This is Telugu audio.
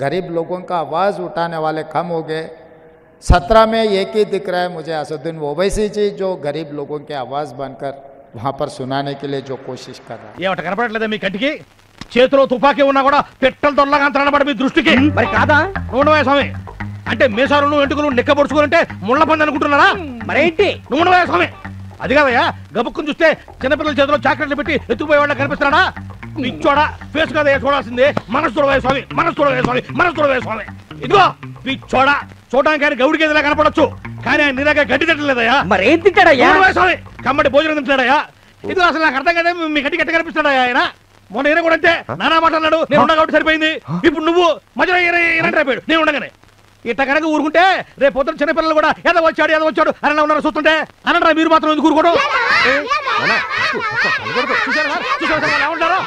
गरीब लोगों का आवाज़ उठाने वाले कम हो गए। 17 में एक ही दिख रहा है मुझे, असदुद्दीन ओवैसी जी, जो गरीब लोगों की आवाज़ बनकर वहाँ पर सुनाने के लिए जो कोशिश कर रहा है। ఏమంట కనపడట్లేదా మీ కంటికి? చేతిలో తుపాకీ ఉన్నా కూడా పెట్టెల దొరలాగా అంతనబడి మీ దృష్టికి మరి కాదా? నూనె స్వామి అంటే మీసాలను ఎంటుకలు నిక్కబొడుచుకోవాలంటే ముళ్ళ పంది అనుకుంటున్నారా? మరేంటి నూనె స్వామి? అది కాదయ్యా, గబుక్కుని చూస్తే చిన్నపిల్లల చేతిలో చాక్లెట్లు పెట్టి ఎత్తుకుపోయే వాళ్ళ కనిపిస్తున్నాడా? పిచ్చోడా, ఫేస్ కాదయ్యా చూడాల్సిందే, మనసు చూడవే స్వామి, మనసు చూడవే స్వామి, మనసు చూడవే స్వామి. ఇదిగో పిచ్చోడా, చూడడానికి ఆయన గౌడికి ఏదైనా కనపడొచ్చు, కానీ ఆయన నీలాగా గడ్డి తిట్టలేదయ్యా. మరేం తిట్టాడయ్యా? స్వామి కమ్మటి భోజనం తింటాడయ్యా. ఇదిగో అసలు నాకు అర్థం కదా, మీ గడ్డి గట్టి కనిపిస్తాడయ్యా ఆయన. మొన్న ఈయన కూడా అంతే, నానా మాట్లాడు, నేను ఉన్నా కాబట్టి సరిపోయింది. ఇప్పుడు నువ్వు మధ్యలో అయిపోయాడు, నేను ఉండగానే. ఇట్లా కనుక ఊరుకుంటే రేపు పొద్దున చిన్నపిల్లలు కూడా ఏదో వచ్చాడు అని ఉన్నారు చూస్తుంటే అనంటారా? మీరు మాత్రం ఎందుకు ఊరుకోవడం? చూసారా ఉంటారా?